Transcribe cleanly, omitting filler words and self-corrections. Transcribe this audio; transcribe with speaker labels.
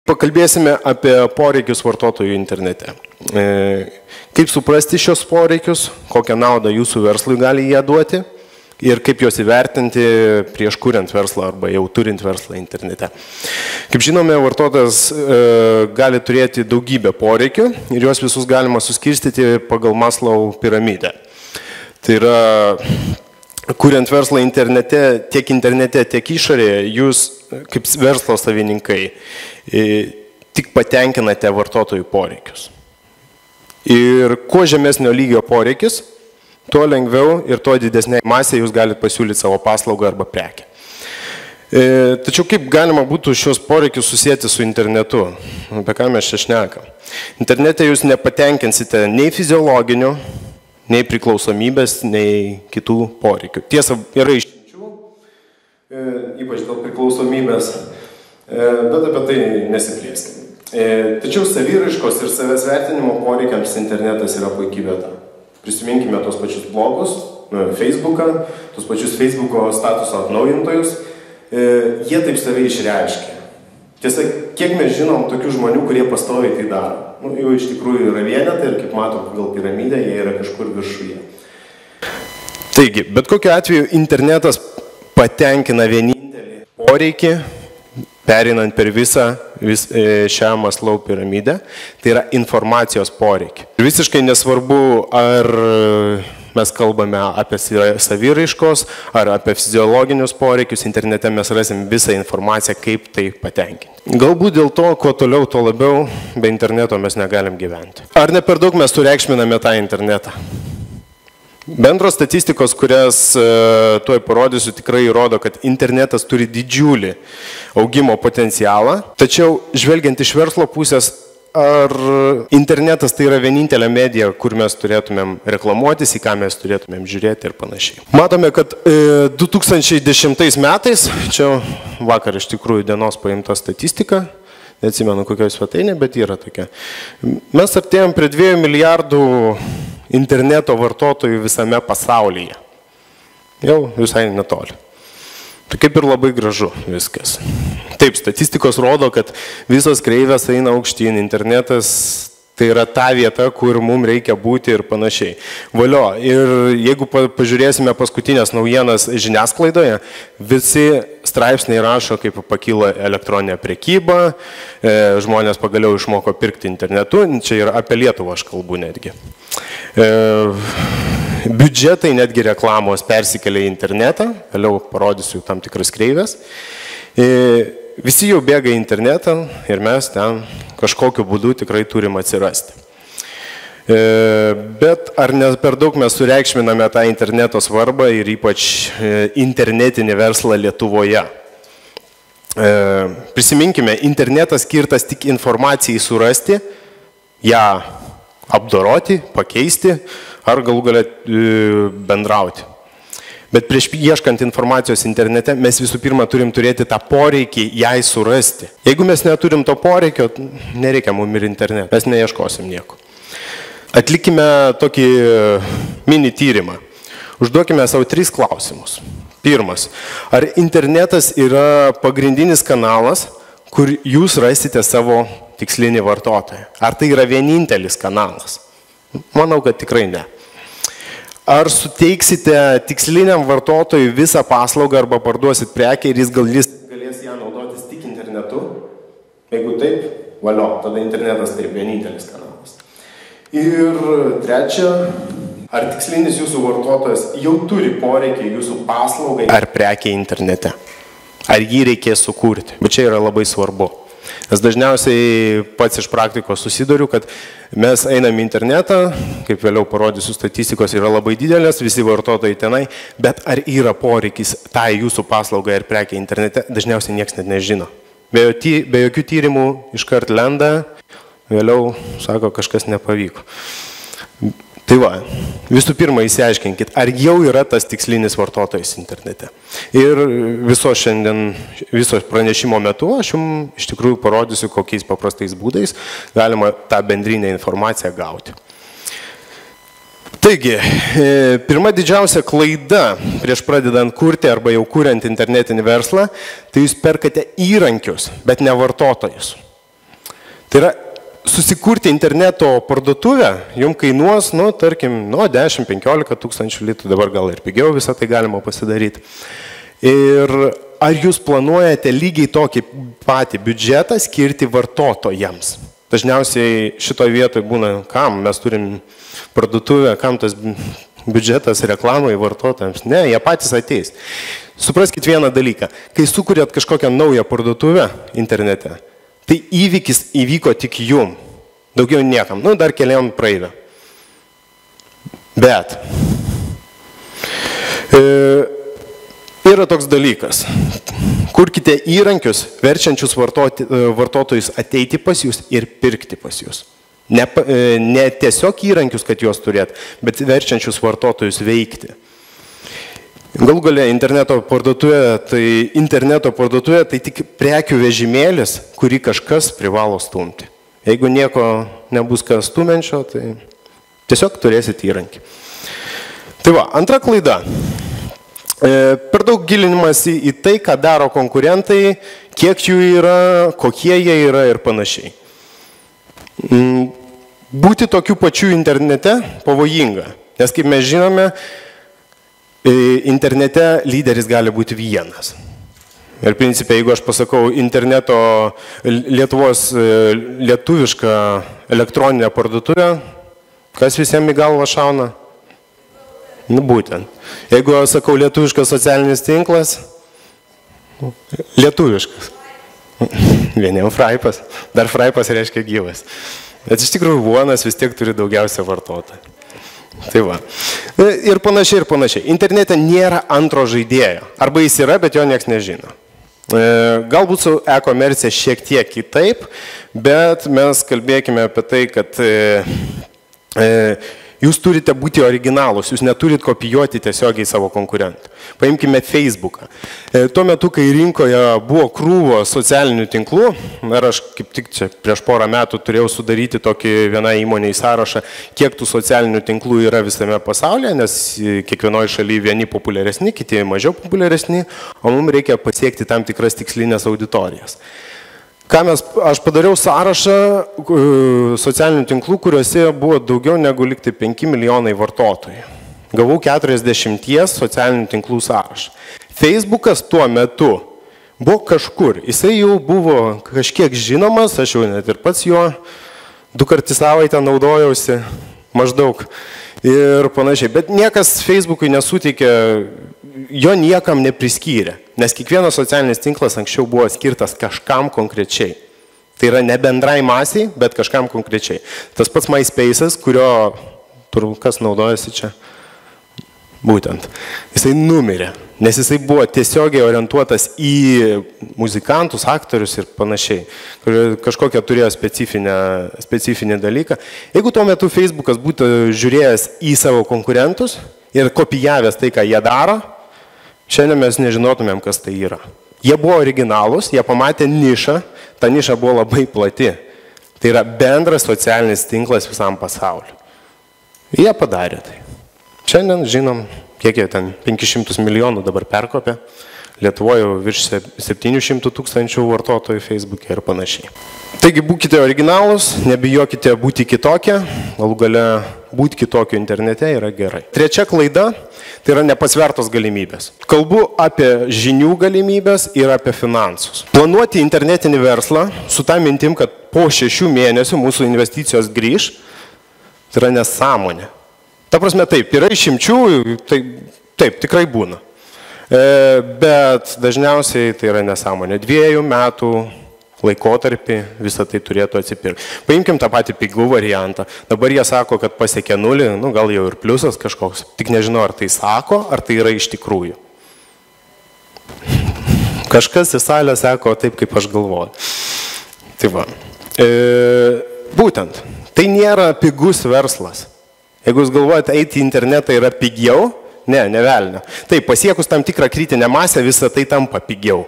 Speaker 1: Pakalbėsime apie poreikius vartotojų internete. Kaip suprasti šios poreikius, kokią naudą jūsų verslui gali jie duoti ir kaip juos įvertinti prieš kuriant verslą arba jau turint verslą internete. Kaip žinome, vartotojas gali turėti daugybę poreikių ir juos visus galima suskirstyti pagal Maslow piramidę. Tai yra, kuriant verslą internete, tiek išorėje, jūs kaip verslo savininkai tik patenkinate vartotojų poreikius. Ir kuo žemesnio lygio poreikis, tuo lengviau ir tuo didesnė masė jūs galite pasiūlyti savo paslaugą arba prekę. Tačiau kaip galima būtų šios poreikius susijęti su internetu? Apie ką mes čia šnekam? Internete jūs nepatenkinsite nei fiziologinių, nei priklausomybės, nei kitų poreikių. Tiesa, yra išimčių, ypač dėl priklausomybės, bet apie tai nesiplėskime. Tačiau saviraiškos ir savęs vertinimo poreikiams internetas yra puikiai vieta. Prisiminkime tos pačius blogus, Facebooką, tos pačius Facebooko statuso atnaujintojus. Jie taip save išreiškia. Tiesa, kiek mes žinom tokių žmonių, kurie pastoviai tai daro. Jų iš tikrųjų yra vienetai ir kaip matom pagal piramidę, jie yra kažkur viršuje. Taigi, bet kokiu atveju internetas patenkina vienintelį poreikį, pereinant per visą šią Maslow piramidę, tai yra informacijos poreikį. Ir visiškai nesvarbu, ar mes kalbame apie saviraiškos, ar apie fiziologinius poreikius, internete mes rasim visą informaciją, kaip tai patenkinti. Galbūt dėl to, kuo toliau, tuo labiau, be interneto mes negalim gyventi. Ar ne per daug mes sureikšminame tą internetą? Bendros statistikos, kurias tuoj parodysiu, tikrai įrodo, kad internetas turi didžiulį augimo potencialą. Tačiau, žvelgiant iš verslo pusės, ar internetas tai yra vienintelė medija, kur mes turėtumėm reklamuotis, į ką mes turėtumėm žiūrėti ir panašiai. Matome, kad 2010 metais, čia vakar iš tikrųjų dienos paimta statistika, neatsimenu kokioj svetainė, bet yra tokia. Mes artėjom prie 2 milijardų interneto vartotojų visame pasaulyje. Jau visai netoli. Tai kaip ir labai gražu viskas. Taip, statistikos rodo, kad visos kreivės eina aukštyn, internetas tai yra ta vieta, kur mums reikia būti ir panašiai. Valio, ir jeigu pažiūrėsime paskutinės naujienas žiniasklaidoje, visi straipsniai rašo, kaip pakilo elektroninė prekyba, žmonės pagaliau išmoko pirkti internetu, čia ir apie Lietuvą aš kalbu netgi. Biudžetai, netgi reklamos persikelia į internetą, vėliau parodysiu tam tikras kreivės. Visi jau bėga į internetą ir mes ten kažkokiu būdu tikrai turim atsirasti. Bet ar ne per daug mes sureikšminame tą interneto svarbą ir ypač internetinį verslą Lietuvoje? Prisiminkime, internetas skirtas tik informacijai surasti, ją apdoroti, pakeisti ar galų galia bendrauti. Bet prieš ieškant informacijos internete, mes visų pirma turim turėti tą poreikį jai surasti. Jeigu mes neturim to poreikio, nereikia mums ir interneto, mes neieškosim nieko. Atlikime tokį mini tyrimą. Užduokime savo 3 klausimus. Pirmas, ar internetas yra pagrindinis kanalas, kur jūs rasite savo tikslinį vartotoją? Ar tai yra vienintelis kanalas? Manau, kad tikrai ne. Ar suteiksite tiksliniam vartotojui visą paslaugą arba parduosit prekę ir jis galės ją naudotis tik internetu? Jeigu taip, valio, tada internetas taip vienintelis kanalas. Ir trečia, ar tikslinis jūsų vartotojas jau turi poreikį jūsų paslaugai ar prekiai internete? Ar jį reikės sukurti? Bet čia yra labai svarbu. Nes dažniausiai pats iš praktikos susiduriu, kad mes einam į internetą, kaip vėliau parodysiu statistikos, yra labai didelės, visi vartotojai tenai, bet ar yra poreikis tai jūsų paslaugai ir prekiai internete, dažniausiai niekas net nežino. Be jokių tyrimų iškart lenda, vėliau sako, kažkas nepavyko. Tai va, visų pirma, įsiaiškinkit, ar jau yra tas tikslinis vartotojas internete. Ir viso pranešimo metu aš jums iš tikrųjų parodysiu, kokiais paprastais būdais galima tą bendrinę informaciją gauti. Taigi, pirma didžiausia klaida prieš pradedant kurti arba jau kuriant internetinį verslą, tai jūs perkate įrankius, bet ne vartotojus. Tai yra, susikurti interneto parduotuvę jums kainuos, tarkim, 10-15 tūkstančių litų, dabar gal ir pigiau visą tai galima pasidaryti. Ir ar jūs planuojate lygiai tokį patį biudžetą skirti vartotojams? Dažniausiai šitoje vietoje būna, kam mes turim parduotuvę, kam tas biudžetas reklamai vartotojams. Ne, jie patys ateis. Supraskit vieną dalyką. Kai sukūrėt kažkokią naują parduotuvę internete, tai įvykis įvyko tik jum. Daugiau niekam. Dar keliam praeivę. Bet yra toks dalykas. Kurkite įrankius, verčiančius vartotojus ateiti pas jūs ir pirkti pas jūs. Ne tiesiog įrankius, kad juos turėt, bet verčiančius vartotojus veikti. Galų gale interneto parduotuvė tai tik prekių vežimėlis, kurį kažkas privalo stumti. Jeigu nieko nebus kas stumenčio, tai tiesiog turėsit įrankį. Tai va, antra klaida. Per daug gilinimas į tai, ką daro konkurentai, kiek jų yra, kokie jie yra ir panašiai. Būti tokių pačių internete pavojinga, nes kaip mes žinome, internete lyderis gali būti vienas. Ir principė, jeigu aš pasakau interneto Lietuvos lietuvišką elektroninę parduotuvę, kas visiems į galvą šauna? Būtent. Jeigu aš sakau lietuviškas socialinis tinklas, lietuviškas. Vieniem fraipas. Dar fraipas reiškia gyvas. Bet iš tikrųjų vonas vis tiek turi daugiausia vartotojų. Tai va. Ir panašiai. Internete nėra antro žaidėjo. Arba jis yra, bet jo nieks nežino. Galbūt su e-komercija šiek tiek kitaip, bet mes kalbėkime apie tai, kad jūs turite būti originalūs, jūs neturit kopijuoti tiesiogiai savo konkurentų. Paimkime Facebooką. Tuo metu, kai rinkoje buvo krūvo socialinių tinklų, ir aš kaip tik čia prieš porą metų turėjau sudaryti tokį vieną įmonę į sąrašą, kiek tų socialinių tinklų yra visame pasaulyje, nes kiekvienoje šalyje vieni populiaresni, kiti mažiau populiaresni, o mums reikia pasiekti tam tikras tikslinės auditorijas. Aš padariau sąrašą socialinių tinklų, kuriuose buvo daugiau negu likti 5 milijonai vartotojų. Gavau 40 socialinių tinklų sąrašą. Facebookas tuo metu buvo kažkur. Jisai jau buvo kažkiek žinomas, aš jau net ir pats jo 2 kartus savaitę naudojausi maždaug ir panašiai. Bet niekas Facebookui nesuteikė, jo niekam nepriskyrė. Nes kiekvienas socialinis tinklas anksčiau buvo skirtas kažkam konkrečiai. Tai yra ne bendrai masiai, bet kažkam konkrečiai. Tas pats MySpace'as, kurio kas naudojasi čia? Būtent. Jisai numirė, nes jisai buvo tiesiogiai orientuotas į muzikantus, aktorius ir panašiai. Kažkokią turėjo specifinį dalyką. Jeigu tuo metu Facebookas būtų žiūrėjęs į savo konkurentus ir kopijavęs tai, ką jie daro, šiandien mes nežinotumėm, kas tai yra. Jie buvo originalūs, jie pamatė nišą, ta niša buvo labai plati. Tai yra bendras socialinis tinklas visam pasauliu. Jie padarė tai. Šiandien žinom, kiek jie ten 500 milijonų dabar perkopė. Lietuvoje virš 700 tūkstančių vartotojų Facebook'e ir panašiai. Taigi būkite originalūs, nebijokite būti kitokie, galų gale būti kitokiu internete yra gerai. Trečia klaida – tai yra nepasvertos galimybės. Kalbu apie žinių galimybės ir apie finansus. Planuoti internetinį verslą su tą mintim, kad po 6 mėnesių mūsų investicijos grįž, tai yra nesąmonė. Ta prasme taip, yra išimčių, taip, tikrai būna. Bet dažniausiai tai yra nesąmonė. 2 metų laikotarpį visą tai turėtų atsipirkti. Paimkim tą patį pigų variantą. Dabar jie sako, kad pasiekė 0, gal jau ir pliusas kažkoks. Tik nežinau, ar tai sako, ar tai yra iš tikrųjų. Kažkas į salę sako taip, kaip aš galvoju. Tai va. Būtent, tai nėra pigus verslas. Jeigu jūs galvojate, eiti į internetą yra pigiau, ne velnio. Taip, pasiekus tam tikrą kritinę masę, visą tai tampa pigiau.